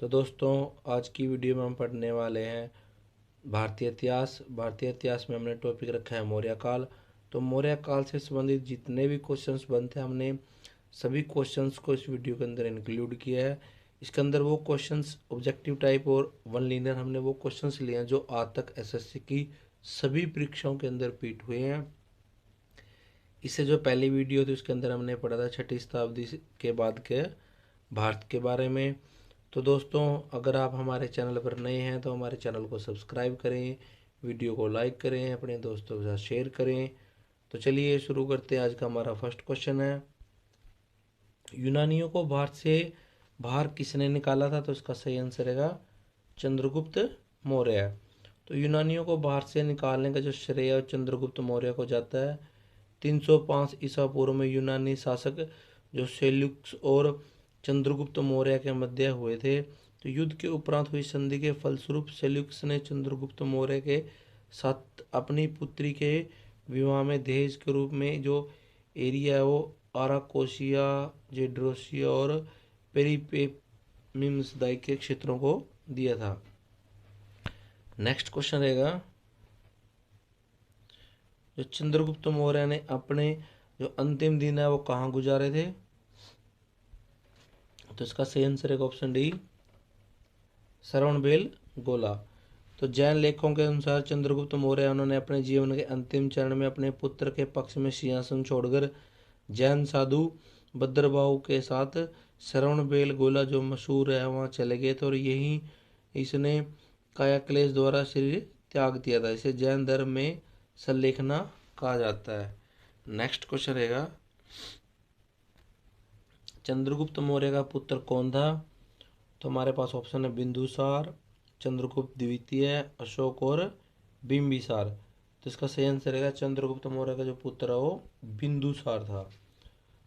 तो दोस्तों, आज की वीडियो में हम पढ़ने वाले हैं भारतीय इतिहास। भारतीय इतिहास में हमने टॉपिक रखा है मौर्य काल। तो मौर्य काल से संबंधित जितने भी क्वेश्चंस बनते हैं, हमने सभी क्वेश्चंस को इस वीडियो के अंदर इंक्लूड किया है। इसके अंदर वो क्वेश्चंस ऑब्जेक्टिव टाइप और वन लाइनर, हमने वो क्वेश्चंस लिए हैं जो आज तक एसएससी की सभी परीक्षाओं के अंदर रिपीट हुए हैं। इससे जो पहली वीडियो थी उसके अंदर हमने पढ़ा था 6वीं शताब्दी के बाद के भारत के बारे में। तो दोस्तों, अगर आप हमारे चैनल पर नए हैं तो हमारे चैनल को सब्सक्राइब करें, वीडियो को लाइक करें, अपने दोस्तों के साथ शेयर करें। तो चलिए शुरू करते हैं। आज का हमारा फर्स्ट क्वेश्चन है, यूनानियों को भारत से बाहर किसने निकाला था? तो इसका सही आंसर रहेगा चंद्रगुप्त मौर्य। तो यूनानियों को बाहर से निकालने का जो श्रेय चंद्रगुप्त मौर्य को जाता है। 305 ईसा पूर्व में यूनानी शासक जो सेल्यूकस और चंद्रगुप्त मौर्य के मध्य हुए थे। तो युद्ध के उपरांत हुई संधि के फलस्वरूप सेल्यूकस ने चंद्रगुप्त मौर्य के साथ अपनी पुत्री के विवाह में दहेज के रूप में जो एरिया है वो आराकोसिया, जेड्रोसिया और पेरिपेमिम्सदाई के क्षेत्रों को दिया था। नेक्स्ट क्वेश्चन रहेगा, जो चंद्रगुप्त मौर्य ने अपने जो अंतिम दिन है वो कहाँ गुजारे थे? तो इसका सही आंसर है ऑप्शन डी, श्रवणबेल गोला। तो जैन लेखों के अनुसार चंद्रगुप्त मौर्य उन्होंने अपने जीवन के अंतिम चरण में अपने पुत्र के पक्ष में सिंहासन छोड़कर जैन साधु भद्रबाहु के साथ श्रवणबेल गोला जो मशहूर है वहाँ चले गए थे और यही इसने कायाक्लेश द्वारा शरीर त्याग दिया था। इसे जैन धर्म में संलेखना कहा जाता है। नेक्स्ट क्वेश्चन रहेगा, चंद्रगुप्त मौर्य का पुत्र कौन था? तो हमारे पास ऑप्शन है बिंदुसार, चंद्रगुप्त द्वितीय, अशोक और बिंबिसार। तो इसका सही आंसर रहेगा चंद्रगुप्त मौर्य का जो पुत्र है वो बिंदुसार था।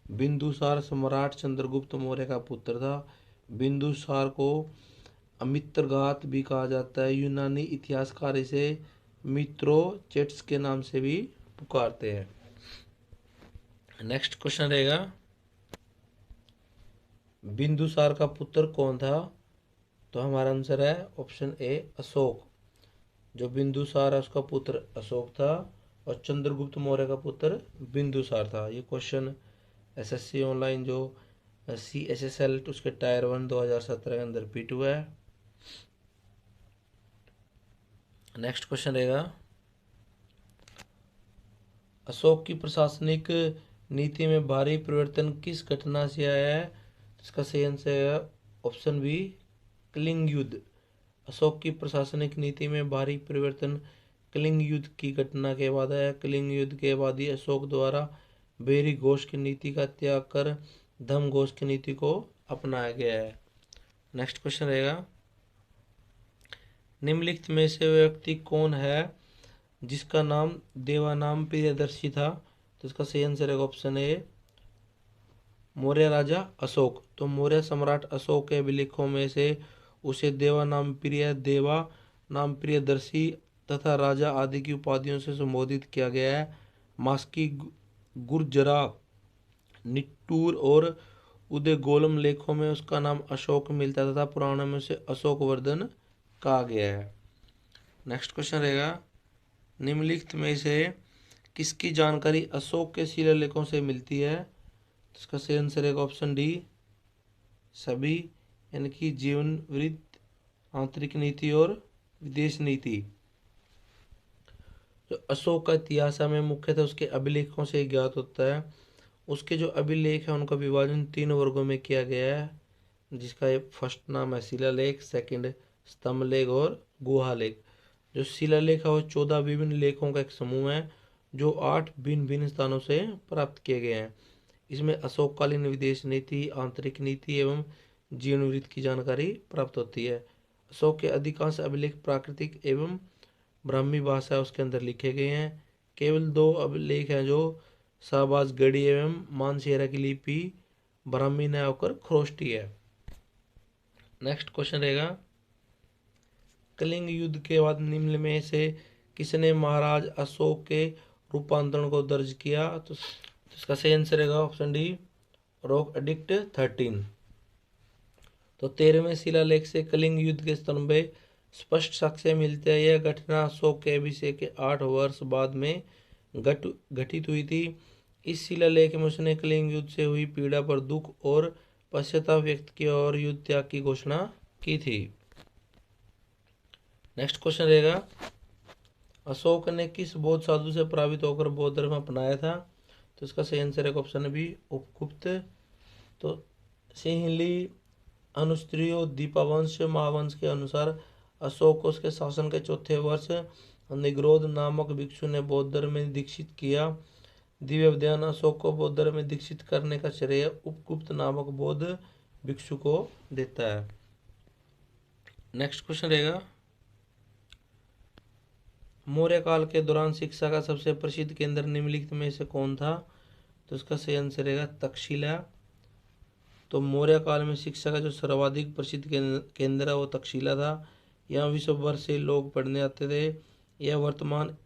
बिंदुसार सम्राट चंद्रगुप्त मौर्य का पुत्र था। बिंदुसार को अमित्रघात भी कहा जाता है। यूनानी इतिहासकार इसे मित्रोचेट्स के नाम से भी पुकारते हैं। नेक्स्ट क्वेश्चन रहेगा, बिंदुसार का पुत्र कौन था? तो हमारा आंसर है ऑप्शन ए, अशोक। जो बिंदुसार है उसका पुत्र अशोक था और चंद्रगुप्त मौर्य का पुत्र बिंदुसार था। ये क्वेश्चन एसएससी ऑनलाइन जो CHSL उसके टायर 1 2017 के अंदर रिपीट हुआ है। नेक्स्ट क्वेश्चन रहेगा, अशोक की प्रशासनिक नीति में भारी परिवर्तन किस घटना से आया है? इसका सही आंसर है ऑप्शन बी, कलिंग युद्ध। अशोक की प्रशासनिक नीति में भारी परिवर्तन कलिंग युद्ध की घटना के बाद आया। कलिंग युद्ध के बाद ही अशोक द्वारा बेरी घोष की नीति का त्याग कर धम घोष की नीति को अपनाया गया है। नेक्स्ट क्वेश्चन रहेगा, निम्नलिखित में से व्यक्ति कौन है जिसका नाम देवानाम प्रियदर्शी था? तो इसका सही आंसर है ऑप्शन ए, मौर्य राजा अशोक। तो मौर्य सम्राट अशोक के अभिलेखों में से उसे देवा नाम प्रिय, देवा नाम प्रियदर्शी तथा राजा आदि की उपाधियों से संबोधित किया गया है। मास्की, गुर्जरा, निट्टूर और उदयगोलम लेखों में उसका नाम अशोक मिलता तथा पुराणों में उसे अशोकवर्धन कहा गया है। नेक्स्ट क्वेश्चन रहेगा, निम्नलिखित में से किसकी जानकारी अशोक के शिलालेखों से मिलती है? इसका सही आंसर है ऑप्शन डी, सभी, यानी कि जीवन वृत्त, आंतरिक नीति और विदेश नीति। जो अशोक का इतिहास में मुख्यतः उसके अभिलेखों से ज्ञात होता है। उसके जो अभिलेख है उनका विभाजन 3 वर्गों में किया गया है, जिसका ये फर्स्ट नाम है शिलालेख, सेकंड स्तंभलेख और गुहालेख। जो शिलालेख है वो 14 विभिन्न लेखों का एक समूह है जो 8 भिन्न भिन्न स्थानों से प्राप्त किए गए हैं। इसमें अशोककालीन विदेश नीति, आंतरिक नीति एवं जीवन वृत्त की जानकारी प्राप्त होती है। अशोक के अधिकांश अभिलेख प्राकृतिक एवं ब्राह्मी भाषा उसके अंदर लिखे गए हैं। केवल 2 अभिलेख हैं जो शाहबाजगढ़ी एवं मानसेरा की लिपि ब्राह्मी न होकर खरोष्टी है। नेक्स्ट क्वेश्चन रहेगा, कलिंग युद्ध के बाद निम्न में से किसने महाराज अशोक के रूपांतरण को दर्ज किया? तो इसका सही आंसर रहेगा ऑप्शन डी, रोक एडिक्ट 13। तो 13वें शिलालेख से कलिंग युद्ध के संदर्भ में स्पष्ट साक्ष्य मिलते हैं। यह घटना अशोक के अभिषेक के 8 वर्ष बाद में घटित हुई थी। इस शिलालेख में उसने कलिंग युद्ध से हुई पीड़ा पर दुख और पश्चाताप व्यक्त किया और युद्ध त्याग की घोषणा की थी। नेक्स्ट क्वेश्चन रहेगा, अशोक ने किस बौद्ध साधु से प्रभावित होकर बौद्ध धर्म अपनाया था? तो इसका सही आंसर है ऑप्शन बी, उपगुप्त। तो सिंहली अनुश्रियो दीपावंश महावंश के अनुसार अशोक को उसके शासन के चौथे वर्ष निग्रोध नामक भिक्षु ने बौद्ध धर्म में दीक्षित किया। दिव्य विद्वान अशोक को बौद्ध धर्म में दीक्षित करने का श्रेय उपगुप्त नामक बौद्ध भिक्षु को देता है। नेक्स्ट क्वेश्चन रहेगा, मौर्य काल के दौरान शिक्षा का सबसे प्रसिद्ध केंद्र निम्नलिखित में से कौन था? तो इसका सही आंसर रहेगा तक्षशिला। तो मौर्य काल में शिक्षा का जो सर्वाधिक प्रसिद्ध केंद्र है वो तक्षशिला था। यहाँ विश्व भर से लोग पढ़ने आते थे। यह वर्तमान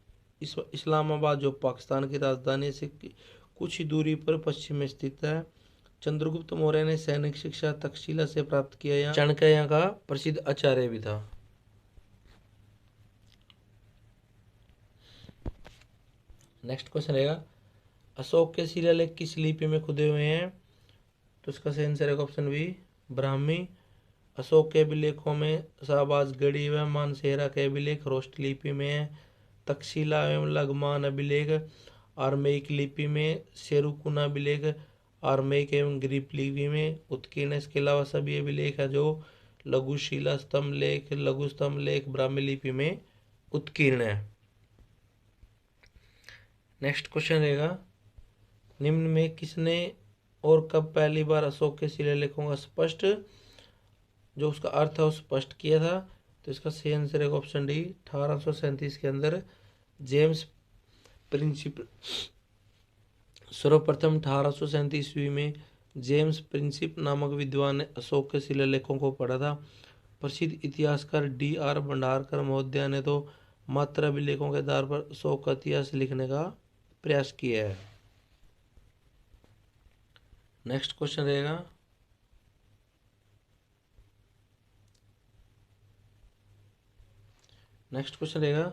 इस्लामाबाद जो पाकिस्तान की राजधानी से कुछ ही दूरी पर पश्चिम में स्थित है। चंद्रगुप्त मौर्य ने सैनिक शिक्षा तक्षशिला से प्राप्त किया। चाणक्य यहाँ का प्रसिद्ध आचार्य भी था। नेक्स्ट क्वेश्चन रहेगा, अशोक के शिलालेख किस लिपि में खुदे हुए हैं? तो इसका सही आंसर है ऑप्शन बी, ब्राह्मी। अशोक के अभिलेखों में शाहबाज गढ़ी व मानसेरा के अभिलेख रोस्ट लिपि में है। तक्षशिला एवं लगमान अभिलेख आर्मेयिक लिपि में, शेरुकुना अभिलेख आर्मेयिक एवं ग्रीक लिपि में उत्कीर्ण। इसके अलावा सभी अभिलेख है जो लघुशिला स्तंभ लेख, लघु स्तंभ लेख ब्राह्मी लिपि में उत्कीर्ण है। नेक्स्ट क्वेश्चन रहेगा, निम्न में किसने और कब पहली बार अशोक के शिलालेखों का स्पष्ट जो उसका अर्थ है वो स्पष्ट किया था? तो इसका सही आंसर है ऑप्शन डी, 1837 के अंदर जेम्स प्रिंसिप। सर्वप्रथम 1837 ईस्वी में जेम्स प्रिंसिप नामक विद्वान ने अशोक के शिलालेखों को पढ़ा था। प्रसिद्ध इतिहासकार D.R. भंडारकर महोदय ने तो मात्र अभिलेखों के आधार पर अशोक का इतिहास लिखने का प्रयास किया है। नेक्स्ट क्वेश्चन रहेगा,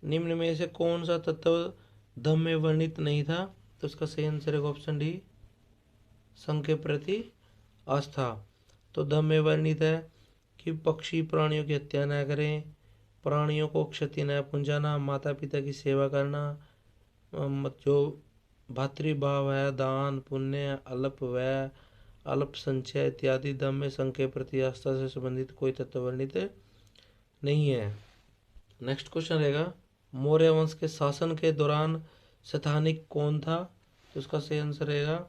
निम्न में से कौन सा तत्व धम्म में वर्णित नहीं था? तो इसका सही आंसर है ऑप्शन डी, संघ के प्रति आस्था। तो धम्म में वर्णित है कि पक्षी प्राणियों की हत्या न करें, प्राणियों को क्षति न पहुंचाना, माता पिता की सेवा करना, जो भातृभाव है, दान पुण्य, अल्प व्यय, अल्प संचय इत्यादि धम्म में संघ के प्रति आस्था से संबंधित कोई तत्व वर्णित नहीं है। नेक्स्ट क्वेश्चन रहेगा, मौर्य वंश के शासन के दौरान स्थानिक कौन था? तो इसका सही आंसर रहेगा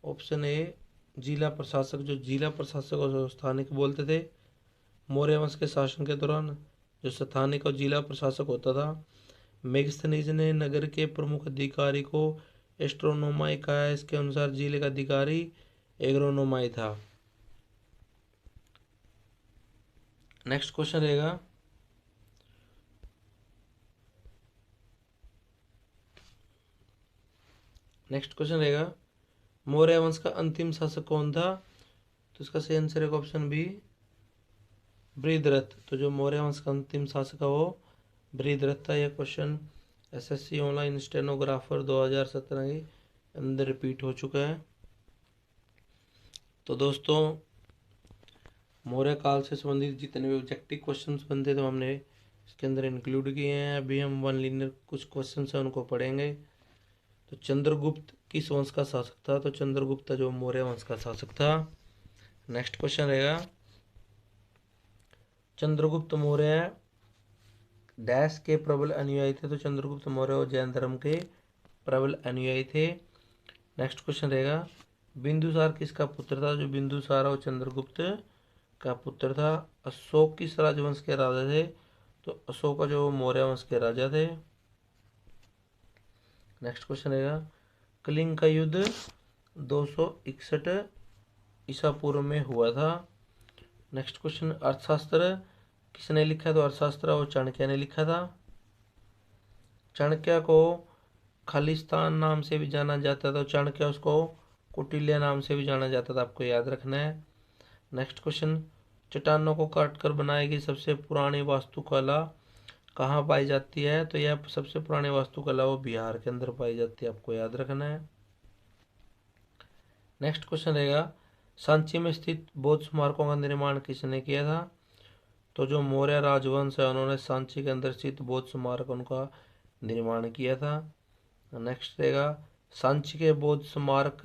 ऑप्शन ए, जिला प्रशासक। जो जिला प्रशासक और स्थानिक बोलते थे। मौर्य वंश के शासन के दौरान जो स्थानिक और जिला प्रशासक होता था। मेगस्थनीज ने नगर के प्रमुख अधिकारी को एस्ट्रोनोमाई कहा। इसके अनुसार जिले का अधिकारी एग्रोनोमाई था। नेक्स्ट क्वेश्चन रहेगा, मौर्य वंश का अंतिम शासक कौन था? तो इसका सही आंसर है ऑप्शन बी, बृहद्रथ। तो जो मौर्य वंश का अंतिम शासक है वो बृहद्रथ था। यह क्वेश्चन SSC ऑनलाइन स्टेनोग्राफर 2017 के अंदर रिपीट हो चुका है। तो दोस्तों, मौर्य काल से संबंधित जितने भी ऑब्जेक्टिव क्वेश्चंस बनते थे तो हमने इसके अंदर इंक्लूड किए हैं। अभी हम वन लाइनर कुछ क्वेश्चन है उनको पढ़ेंगे। तो चंद्रगुप्त किस वंश का शासक था? तो चंद्रगुप्त जो मौर्य वंश का शासक था। नेक्स्ट क्वेश्चन रहेगा, चंद्रगुप्त मौर्य डैश के प्रबल अनुयायी थे? तो चंद्रगुप्त मौर्य और जैन धर्म के प्रबल अनुयायी थे। नेक्स्ट क्वेश्चन रहेगा, बिंदुसार किसका पुत्र था? जो बिंदुसार और चंद्रगुप्त का पुत्र था। अशोक किस राजवंश के राजा थे? तो अशोक जो मौर्य वंश के राजा थे। नेक्स्ट क्वेश्चन रहेगा, कलिंग का युद्ध 261 ईसा पूर्व में हुआ था। नेक्स्ट क्वेश्चन, अर्थशास्त्र किसने लिखा? तो अर्थशास्त्र और चाणक्य ने लिखा था। चाणक्य को खालिस्तान नाम से भी जाना जाता था। चाणक्य उसको कौटिल्य नाम से भी जाना जाता था, आपको याद रखना है। नेक्स्ट क्वेश्चन, चट्टानों को काट कर बनाई गई सबसे पुरानी वास्तुकला कहाँ पाई जाती है? तो यह सबसे पुरानी वास्तुकला वो बिहार के अंदर पाई जाती है, आपको याद रखना है। नेक्स्ट क्वेश्चन रहेगा, सांची में स्थित बौद्ध स्मारकों का निर्माण किसने किया था? तो जो मौर्य राजवंश है उन्होंने सांची के अंदर स्थित बौद्ध स्मारक उनका निर्माण किया था। नेक्स्ट रहेगा, सांची के बौद्ध स्मारक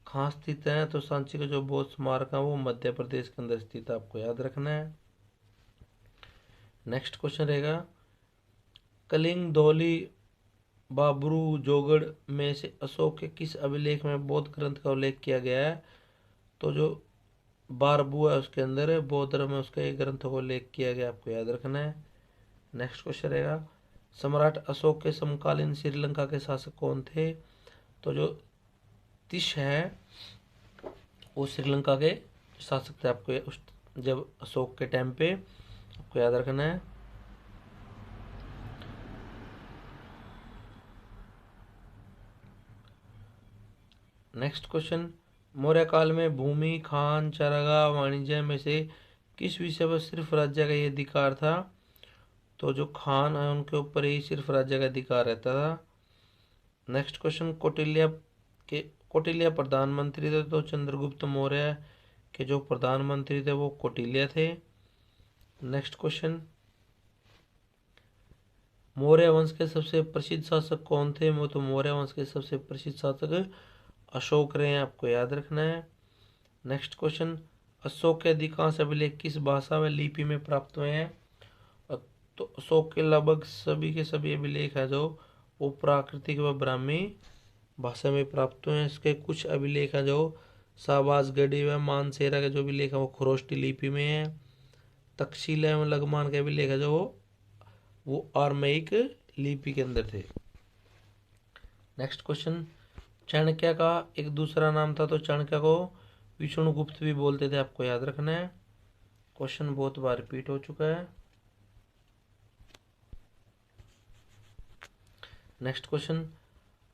कहाँ स्थित हैं? तो सांची के जो बौद्ध स्मारक है वो मध्य प्रदेश के अंदर स्थित है, आपको याद रखना है। नेक्स्ट क्वेश्चन रहेगा, कलिंग, धौली, बाबरू, जोगड़ में से अशोक के किस अभिलेख में बौद्ध ग्रंथ का उल्लेख किया गया है? तो जो बारबू है उसके अंदर बौद्ध धर्म में उसके एक ग्रंथ को उल्लेख किया गया, आपको याद रखना है। नेक्स्ट क्वेश्चन रहेगा, सम्राट अशोक के समकालीन श्रीलंका के शासक कौन थे? तो जो तिश है वो श्रीलंका के शासक थे, आपको उस जब अशोक के टाइम पे, आपको याद रखना है। नेक्स्ट क्वेश्चन, मौर्य काल में भूमि, खान, चारागाह, वाणिज्य में से किस विषय पर सिर्फ राज्य का ये अधिकार था? तो जो खान है उनके ऊपर ही सिर्फ राज्य का अधिकार रहता था। नेक्स्ट क्वेश्चन, कौटिल्य प्रधानमंत्री थे, तो चंद्रगुप्त मौर्य के जो प्रधानमंत्री थे वो कौटिल्य थे। नेक्स्ट क्वेश्चन, मौर्य वंश के सबसे प्रसिद्ध शासक कौन थे? वो तो मौर्य वंश के सबसे प्रसिद्ध शासक अशोक रहे हैं, आपको याद रखना है। नेक्स्ट क्वेश्चन, अशोक के अधिकांश अभिलेख किस भाषा व लिपि में प्राप्त हुए हैं? तो अशोक के लगभग सभी के सभी अभिलेख है जो वो प्राकृतिक व ब्राह्मी भाषा में प्राप्त हुए हैं। इसके कुछ अभिलेख है जो शाहबाजगढ़ी व मानसेरा के जो अभिलेख है वो खरोष्टी लिपि में है। तक्षशिला एवं लगमान के अभिलेख है जो वो आर्मेयिक लिपि के अंदर थे। नेक्स्ट क्वेश्चन, चाणक्य का एक दूसरा नाम था, तो चाणक्य को विष्णुगुप्त भी बोलते थे, आपको याद रखना है। क्वेश्चन बहुत बार रिपीट हो चुका है। नेक्स्ट क्वेश्चन,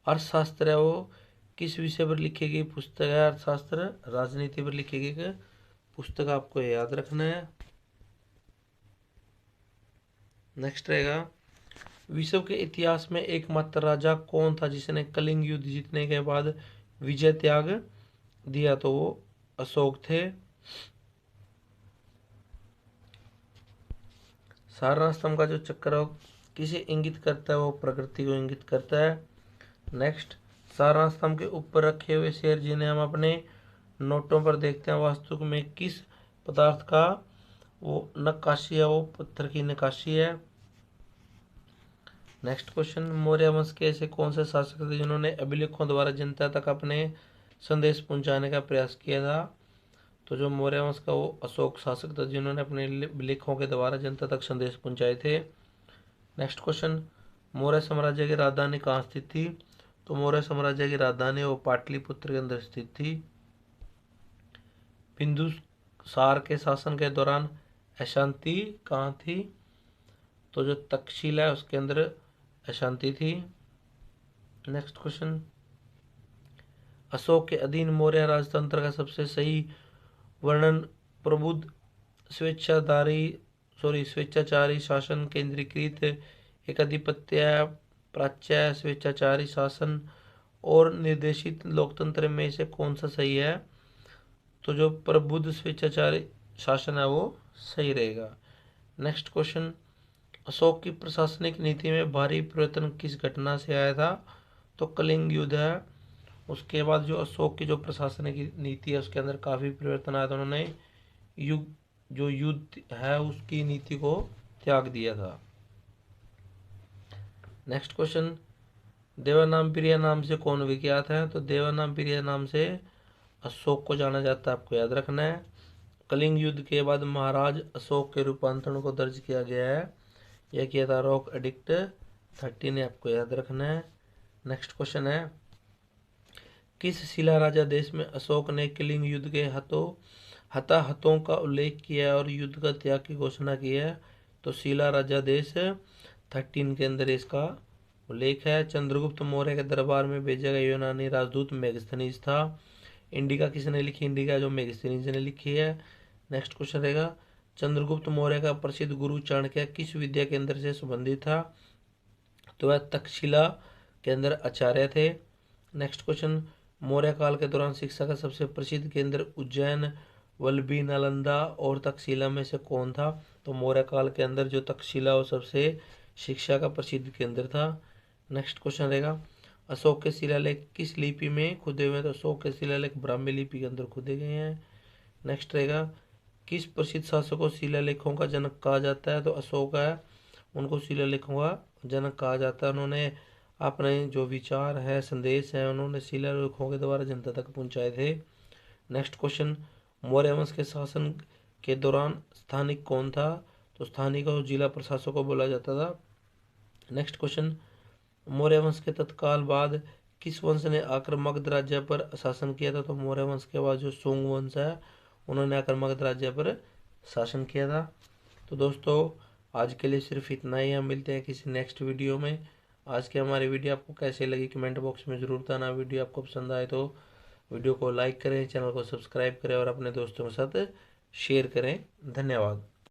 अर्थशास्त्र है वो किस विषय पर लिखी गई पुस्तक है? अर्थशास्त्र राजनीति पर लिखी गई पुस्तक, आपको याद रखना है। नेक्स्ट रहेगा, विश्व के इतिहास में एकमात्र राजा कौन था जिसने कलिंग युद्ध जीतने के बाद विजय त्याग दिया? तो वो अशोक थे। सारनाथ स्तंभ का जो चक्र है किसे इंगित करता है? वो प्रकृति को इंगित करता है। नेक्स्ट, सारनाथ स्तंभ के ऊपर रखे हुए शेर जिन्हें हम अपने नोटों पर देखते हैं वास्तु में किस पदार्थ का वो नक्काशी है? वो पत्थर की नक्काशी है। नेक्स्ट क्वेश्चन, मौर्य वंश के ऐसे कौन से शासक थे जिन्होंने अभिलेखों द्वारा जनता तक अपने संदेश पहुंचाने का प्रयास किया था? तो जो मौर्य वंश का वो अशोक शासक था जिन्होंने अपने अभिलेखों के द्वारा जनता तक संदेश पहुंचाए थे। नेक्स्ट क्वेश्चन, मौर्य साम्राज्य की राजधानी कहाँ स्थित थी? तो मौर्य साम्राज्य की राजधानी वो पाटलिपुत्र के अंदर स्थित थी। बिंदुसार के शासन के दौरान अशांति कहाँ थी? तो जो तक्षशिला है उसके अंदर अशांति थी। नेक्स्ट क्वेश्चन, अशोक के अधीन मौर्य राजतंत्र का सबसे सही वर्णन प्रबुद्ध स्वेच्छाचारी शासन, केंद्रीकृत एकाधिपत्य, प्राच्य स्वेच्छाचारी शासन और निर्देशित लोकतंत्र में से कौन सा सही है? तो जो प्रबुद्ध स्वेच्छाचारी शासन है वो सही रहेगा। नेक्स्ट क्वेश्चन, अशोक की प्रशासनिक नीति में भारी परिवर्तन किस घटना से आया था? तो कलिंग युद्ध है। उसके बाद जो अशोक की जो प्रशासनिक नीति है उसके अंदर काफ़ी परिवर्तन आया था। उन्होंने युद्ध है उसकी नीति को त्याग दिया था। नेक्स्ट क्वेश्चन, देवानामप्रिय नाम से कौन विख्यात है? तो देवानामप्रिय नाम से अशोक को जाना जाता है, आपको याद रखना है। कलिंग युद्ध के बाद महाराज अशोक के रूपांतरण को दर्ज किया गया है, यह किया था रॉक एडिक्ट 13 ने, आपको याद रखना है। नेक्स्ट क्वेश्चन है, किस शिला राजा देश में अशोक ने कलिंग युद्ध के हताहतों का उल्लेख किया और युद्ध का त्याग की घोषणा की है? तो शिला राजा देश 13 के अंदर इसका उल्लेख है। चंद्रगुप्त मौर्य के दरबार में भेजा गया यूनानी राजदूत मेगास्थनीज था। इंडिका किसने लिखी? इंडिका जो मेगास्थनीज ने लिखी है। नेक्स्ट क्वेश्चन रहेगा, चंद्रगुप्त मौर्य का प्रसिद्ध गुरु चाणक्य किस विद्या केंद्र से संबंधित था? तो वह तक्षशिला के अंदर आचार्य थे। नेक्स्ट क्वेश्चन, मौर्य काल के दौरान शिक्षा का सबसे प्रसिद्ध केंद्र उज्जैन, वल्लभी, नालंदा और तक्षशिला में से कौन था? तो मौर्य काल के अंदर जो तक्षशिला वो सबसे शिक्षा का प्रसिद्ध केंद्र था। नेक्स्ट क्वेश्चन रहेगा, अशोक के शिलालेख किस लिपि में खुदे हुए हैं? तो अशोक के शिलालेख ब्राह्मी लिपि के अंदर खुदे गए हैं। नेक्स्ट रहेगा, किस प्रसिद्ध शासक को शिलालेखों का जनक कहा जाता है? तो अशोक है, उनको शिलालेखों का जनक कहा जाता है। उन्होंने अपने जो विचार है, संदेश है, उन्होंने शिलालेखों के द्वारा जनता तक पहुंचाए थे। नेक्स्ट क्वेश्चन, मौर्य वंश के शासन के दौरान स्थानिक कौन था? तो स्थानिक और जिला प्रशासक को बोला जाता था। नेक्स्ट क्वेश्चन, मौर्य वंश के तत्काल बाद किस वंश ने आकर मगध राज्य पर शासन किया था? तो मौर्य वंश के बाद जो सोंग वंश है, उन्होंने आकर मगध राज्य पर शासन किया था। तो दोस्तों, आज के लिए सिर्फ इतना ही। हम मिलते हैं किसी नेक्स्ट वीडियो में। आज की हमारी वीडियो आपको कैसे लगी कमेंट बॉक्स में ज़रूर बताना। वीडियो आपको पसंद आए तो वीडियो को लाइक करें, चैनल को सब्सक्राइब करें और अपने दोस्तों के साथ शेयर करें। धन्यवाद।